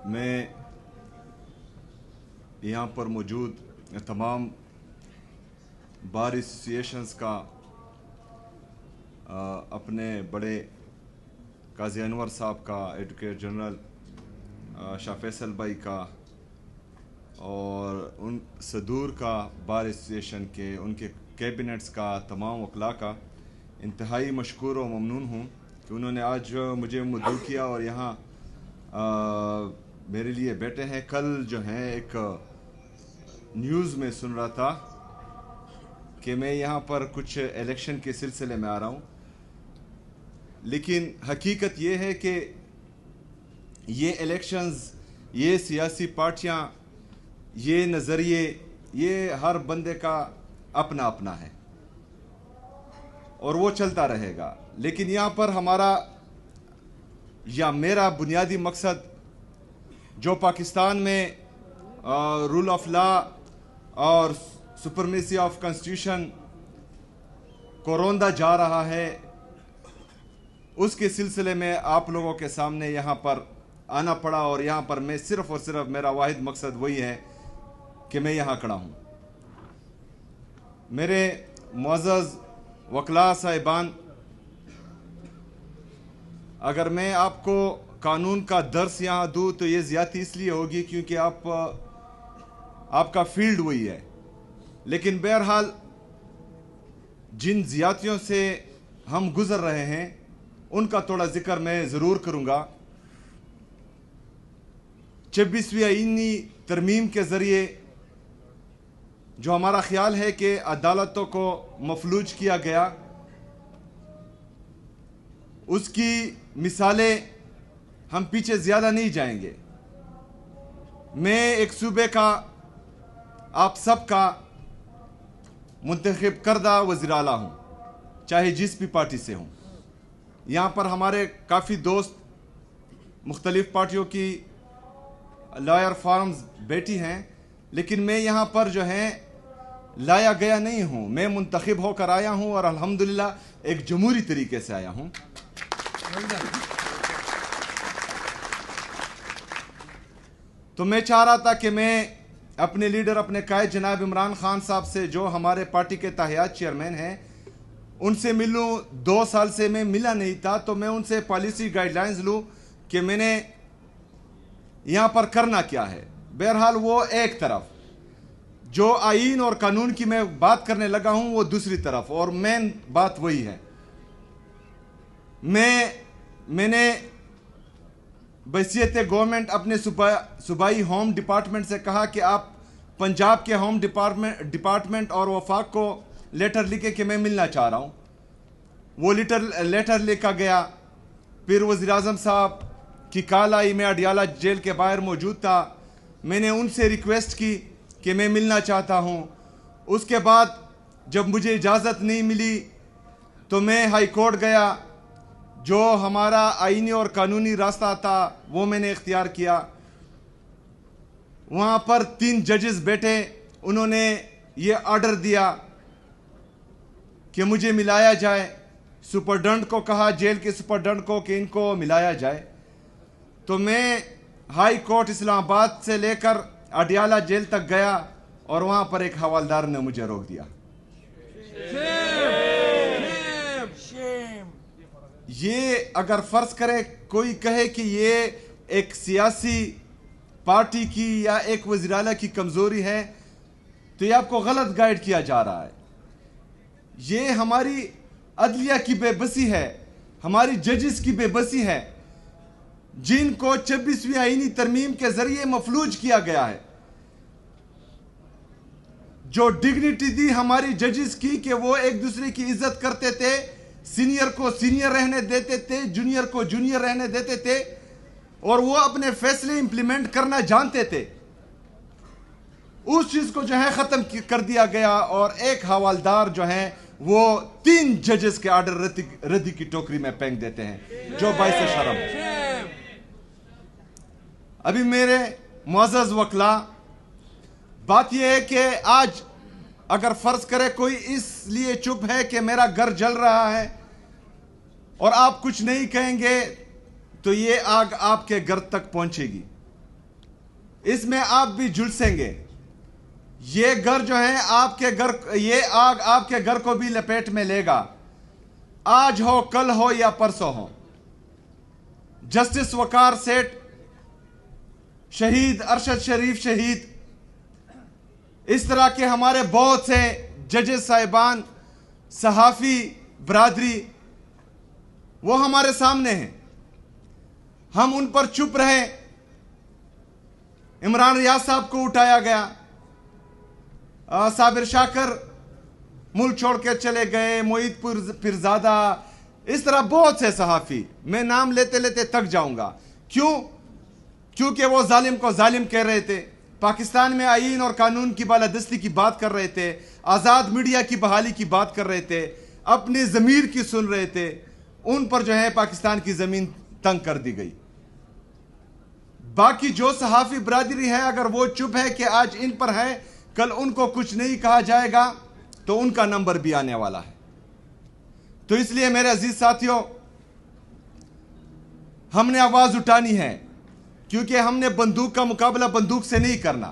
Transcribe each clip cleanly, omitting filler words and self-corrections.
میں یہاں پر موجود تمام بار ایسوسییشنز کا اپنے بڑے قاضی انور صاحب کا، ایڈوکیٹ جنرل شاہ فیصل بھائی کا اور ان صدور کا بار ایسوسییشن کے، ان کے کیبنٹس کا، تمام وکلاء کا انتہائی مشکور و ممنون ہوں کہ انہوں نے آج مجھے مدعو کیا اور یہاں میرے لیے بیٹھے ہیں۔ کل جو ہیں ایک نیوز میں سن رہا تھا کہ میں یہاں پر کچھ الیکشن کے سلسلے میں آ رہا ہوں، لیکن حقیقت یہ ہے کہ یہ الیکشنز، یہ سیاسی پارٹیاں، یہ نظریے، یہ ہر بندے کا اپنا اپنا ہے اور وہ چلتا رہے گا، لیکن یہاں پر ہمارا یا میرا بنیادی مقصد جو پاکستان میں رول آف لا اور سپرمیسی آف کانسٹیٹیوشن کو روندہ جا رہا ہے، اس کے سلسلے میں آپ لوگوں کے سامنے یہاں پر آنا پڑا، اور یہاں پر میں صرف اور صرف میرا واحد مقصد وہی ہے کہ میں یہاں کھڑا ہوں۔ میرے معزز وکلاء صاحبان، اگر میں آپ کو قانون کا درس یہاں دوں تو یہ زیادتی اس لیے ہوگی کیونکہ آپ کا فیلڈ وہی ہے، لیکن بہرحال جن زیادتیوں سے ہم گزر رہے ہیں ان کا تھوڑا ذکر میں ضرور کروں گا۔ 26ویں آئینی ترمیم کے ذریعے جو ہمارا خیال ہے کہ عدالتوں کو مفلوج کیا گیا، اس کی مثالیں ہم پیچھے زیادہ نہیں جائیں گے۔ میں ایک صوبے کا، آپ سب کا منتخب کردہ وزیر اعلیٰ ہوں، چاہے جس بھی پارٹی سے ہوں۔ یہاں پر ہمارے کافی دوست مختلف پارٹیوں کی لائر فارمز بیٹھی ہیں، لیکن میں یہاں پر جو ہے لایا گیا نہیں ہوں، میں منتخب ہو کر آیا ہوں اور الحمدللہ ایک جمہوری طریقے سے آیا ہوں۔ تو میں چاہ رہا تھا کہ میں اپنے لیڈر، اپنے قائد جناب عمران خان صاحب سے، جو ہمارے پارٹی کے تاحیات چیئرمین ہیں، ان سے ملوں۔ 2 سال سے میں ملا نہیں تھا، تو میں ان سے پالیسی گائیڈ لائنز لوں کہ میں نے یہاں پر کرنا کیا ہے۔ بہرحال وہ ایک طرف، جو آئین اور قانون کی میں بات کرنے لگا ہوں وہ دوسری طرف، اور مین بات وہی ہے۔ میں نے بحیثیت گورنمنٹ اپنے صوبائی ہوم ڈپارٹمنٹ سے کہا کہ آپ پنجاب کے ہوم ڈپارٹمنٹ اور وفاق کو لیٹر لکھے کہ میں ملنا چاہ رہا ہوں۔ وہ لیٹر لکھا گیا، پھر وزیر اعظم صاحب کی کال آئی، میں اڈیالہ جیل کے باہر موجود تھا، میں نے ان سے ریکویسٹ کی کہ میں ملنا چاہتا ہوں۔ اس کے بعد جب مجھے اجازت نہیں ملی تو میں ہائی کورٹ گیا، جو ہمارا آئینی اور قانونی راستہ تھا وہ میں نے اختیار کیا۔ وہاں پر 3 ججز بیٹھے، انہوں نے یہ آرڈر دیا کہ مجھے ملایا جائے۔ سپرڈنٹ کو کہا، جیل کے سپرڈنٹ کو، کہ ان کو ملایا جائے۔ تو میں ہائی کورٹ اسلام آباد سے لے کر اڈیالہ جیل تک گیا اور وہاں پر ایک حوالدار نے مجھے روک دیا۔ یہ اگر فرض کرے کوئی کہے کہ یہ ایک سیاسی پارٹی کی یا ایک وزیر اعلیٰ کی کمزوری ہے تو یہ آپ کو غلط گائیڈ کیا جا رہا ہے۔ یہ ہماری عدلیہ کی بے بسی ہے، ہماری ججز کی بے بسی ہے، جن کو 26ویں آئینی ترمیم کے ذریعے مفلوج کیا گیا ہے۔ جو ڈگنیٹی دی ہماری ججز کی کہ وہ ایک دوسرے کی عزت کرتے تھے، سینئر کو سینئر رہنے دیتے تھے، جونیئر کو جونیئر رہنے دیتے تھے، اور وہ اپنے فیصلے امپلیمنٹ کرنا جانتے تھے، اس چیز کو جو ہے ختم کر دیا گیا، اور ایک حوالدار جو ہیں وہ 3 ججز کے آرڈر ردی کی ٹوکری میں پھینک دیتے ہیں، جو باعث شرم ہے۔ ابھی میرے معزز وکلاء، بات یہ ہے کہ آج اگر فرض کرے کوئی اس لیے چپ ہے کہ میرا گھر جل رہا ہے اور آپ کچھ نہیں کہیں گے تو یہ آگ آپ کے گھر تک پہنچے گی۔ اس میں آپ بھی جھلسیں گے. یہ گھر جو ہے آپ کے گھر، یہ آگ آپ کے گھر کو بھی لپیٹ میں لے گا، آج ہو کل ہو یا پرسوں ہو. جسٹس وقار سیٹھ شہید، ارشد شریف شہید، اس طرح کے ہمارے بہت سے ججز صاحبان، صحافی برادری، وہ ہمارے سامنے ہیں. ہم ان پر چپ رہے. عمران ریاض صاحب کو اٹھایا گیا، صابر شاکر ملک چھوڑ کے چلے گئے، معید پیرزادہ، اس طرح بہت سے صحافی، میں نام لیتے لیتے تک جاؤں گا. کیونکہ وہ ظالم کو ظالم کہہ رہے تھے، پاکستان میں آئین اور قانون کی بالادستی کی بات کر رہے تھے، آزاد میڈیا کی بحالی کی بات کر رہے تھے، اپنی ضمیر کی سن رہے تھے. ان پر جو ہے پاکستان کی زمین تنگ کر دی گئی. باقی جو صحافی برادری ہے، اگر وہ چپ ہے کہ آج ان پر ہے، کل ان کو کچھ نہیں کہا جائے گا تو ان کا نمبر بھی آنے والا ہے. تو اس لیے میرے عزیز ساتھیوں، ہم نے آواز اٹھانی ہے، کیونکہ ہم نے بندوق کا مقابلہ بندوق سے نہیں کرنا.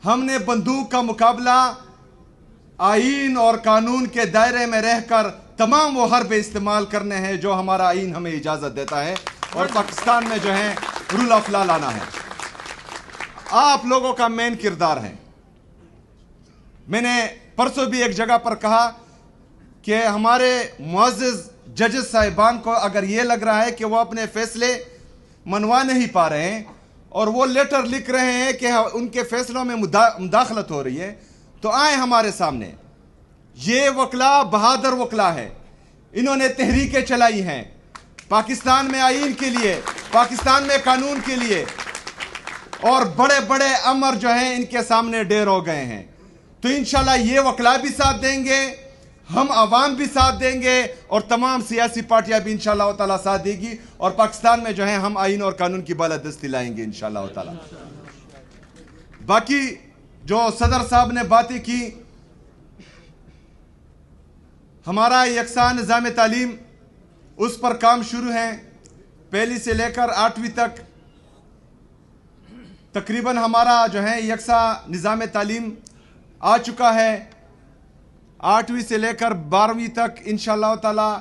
ہم نے بندوق کا مقابلہ آئین اور قانون کے دائرے میں رہ کر تمام وہ حربے استعمال کرنے ہیں جو ہمارا آئین ہمیں اجازت دیتا ہے، اور پاکستان میں جو ہے رول آف لا لانا ہے. آپ لوگوں کا مین کردار ہے. میں نے پرسوں بھی ایک جگہ پر کہا کہ ہمارے معزز ججز صاحبان کو اگر یہ لگ رہا ہے کہ وہ اپنے فیصلے منوا نہیں پا رہے ہیں اور وہ لیٹر لکھ رہے ہیں کہ ان کے فیصلوں میں مداخلت ہو رہی ہے، تو آئیں ہمارے سامنے. یہ وکلا بہادر وکلا ہے. انہوں نے تحریکیں چلائی ہیں پاکستان میں آئین کے لیے، پاکستان میں قانون کے لیے، اور بڑے بڑے امر جو ہیں ان کے سامنے ڈیر ہو گئے ہیں. تو انشاءاللہ یہ وکلا بھی ساتھ دیں گے، ہم عوام بھی ساتھ دیں گے، اور تمام سیاسی پارٹیاں بھی انشاءاللہ تعالیٰ ساتھ دے گی، اور پاکستان میں جو ہے ہم آئین اور قانون کی بالادستی لائیں گے انشاءاللہ تعالیٰ. باقی جو صدر صاحب نے باتیں کی، ہمارا یکساں نظام تعلیم، اس پر کام شروع ہے. پہلی سے لے کر 8ویں تک تقریباً ہمارا جو ہے یکساں نظام تعلیم آ چکا ہے. 8ویں سے لے کر 12ویں تک انشاءاللہ تعالیٰ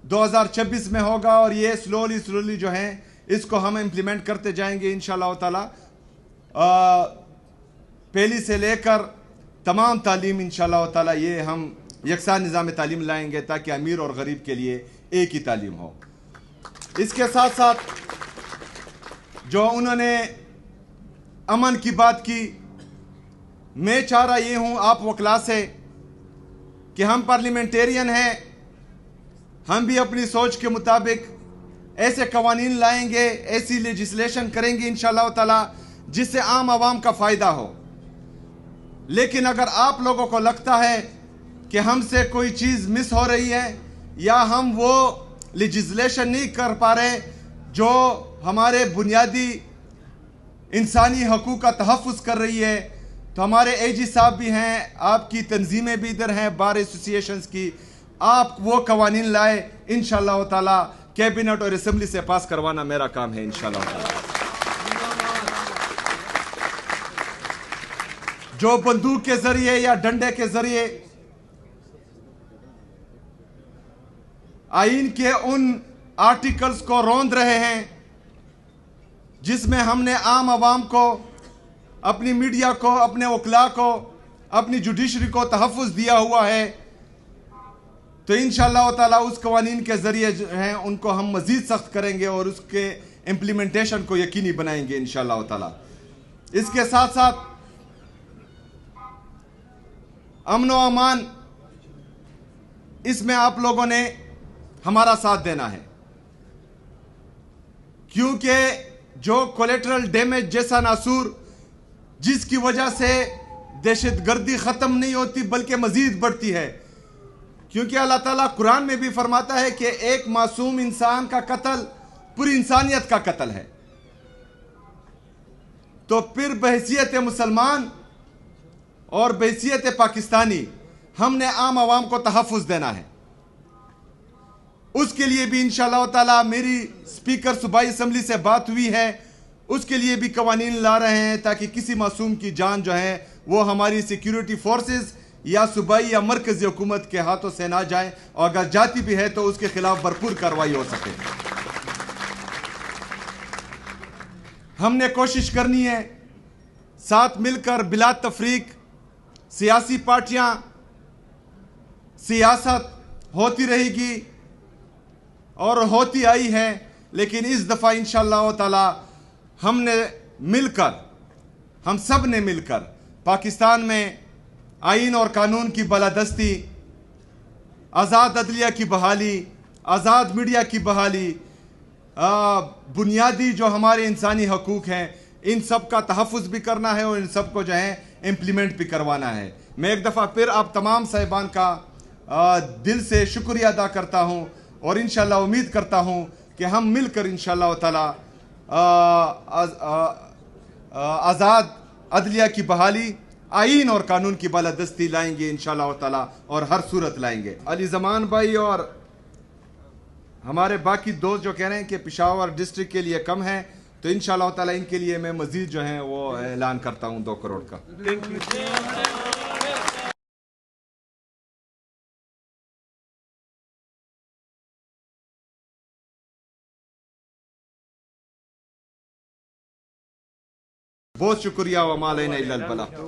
2026 میں ہوگا، اور یہ سلولی جو ہے اس کو ہم امپلیمنٹ کرتے جائیں گے انشاءاللہ تعالیٰ. پہلی سے لے کر تمام تعلیم انشاءاللہ تعالیٰ یہ ہم یکساں نظام تعلیم لائیں گے، تاکہ امیر اور غریب کے لیے ایک ہی تعلیم ہو. اس کے ساتھ ساتھ جو انہوں نے امن کی بات کی، میں چاہ رہا یہ ہوں آپ وکلا سے کہ ہم پارلیمنٹیرین ہیں، ہم بھی اپنی سوچ کے مطابق ایسے قوانین لائیں گے، ایسی لیجسلیشن کریں گے انشاءاللہ تعالیٰ جس سے عام عوام کا فائدہ ہو. لیکن اگر آپ لوگوں کو لگتا ہے کہ ہم سے کوئی چیز مس ہو رہی ہے، یا ہم وہ لیجسلیشن نہیں کر پا رہے جو ہمارے بنیادی انسانی حقوق کا تحفظ کر رہی ہے، تو ہمارے اے جی صاحب بھی ہیں، آپ کی تنظیمیں بھی ادھر ہیں، بار ایسوسییشنز کی، آپ وہ قوانین لائے انشاءاللہ تعالیٰ. کیبنٹ اور اسمبلی سے پاس کروانا میرا کام ہے انشاءاللہ تعالیٰ. جو بندوق کے ذریعے یا ڈنڈے کے ذریعے آئین کے ان آرٹیکلز کو روند رہے ہیں جس میں ہم نے عام عوام کو، اپنی میڈیا کو، اپنے وکلاء کو، اپنی جوڈیشری کو تحفظ دیا ہوا ہے، تو انشاءاللہ تعالیٰ اس قوانین کے ذریعے جو ہیں ان کو ہم مزید سخت کریں گے اور اس کے امپلیمنٹیشن کو یقینی بنائیں گے انشاءاللہ تعالیٰ. اس کے ساتھ ساتھ امن و امان، اس میں آپ لوگوں نے ہمارا ساتھ دینا ہے، کیونکہ جو کولیٹرل ڈیمیج جیسا ناسور جس کی وجہ سے دہشت گردی ختم نہیں ہوتی بلکہ مزید بڑھتی ہے، کیونکہ اللہ تعالیٰ قرآن میں بھی فرماتا ہے کہ ایک معصوم انسان کا قتل پوری انسانیت کا قتل ہے. تو پھر بحیثیت مسلمان اور بحیثیت پاکستانی ہم نے عام عوام کو تحفظ دینا ہے. اس کے لیے بھی انشاءاللہ تعالیٰ میری سپیکر صوبائی اسمبلی سے بات ہوئی ہے، اس کے لیے بھی قوانین لا رہے ہیں تاکہ کسی معصوم کی جان جو ہے وہ ہماری سیکیورٹی فورسز یا صوبائی یا مرکزی حکومت کے ہاتھوں سے نہ جائے، اور اگر جاتی بھی ہے تو اس کے خلاف بھرپور کارروائی ہو سکے۔ ہم نے کوشش کرنی ہے ساتھ مل کر بلا تفریق سیاسی پارٹیاں، سیاست ہوتی رہے گی اور ہوتی آئی ہے، لیکن اس دفعہ انشاءاللہ تعالی ہم سب نے مل کر پاکستان میں آئین اور قانون کی بالادستی، آزاد عدلیہ کی بحالی، آزاد میڈیا کی بحالی، بنیادی جو ہمارے انسانی حقوق ہیں، ان سب کا تحفظ بھی کرنا ہے اور ان سب کو جو ہے امپلیمنٹ بھی کروانا ہے۔ میں ایک دفعہ پھر آپ تمام صاحبان کا دل سے شکریہ ادا کرتا ہوں، اور انشاءاللہ امید کرتا ہوں کہ ہم مل کر انشاءاللہ تعالی آزاد عدلیہ کی بحالی، آئین اور قانون کی بالادستی لائیں گے انشاءاللہ تعالی، اور ہر صورت لائیں گے۔ علی زمان بھائی اور ہمارے باقی دوست جو کہہ رہے ہیں کہ پشاور ڈسٹرکٹ کے لیے کم ہے، تو انشاءاللہ تعالی ان کے لیے میں مزید جو ہے وہ اعلان کرتا ہوں 2 کروڑ کا۔ بہت شکریہ، وما علینا الا البلاغ۔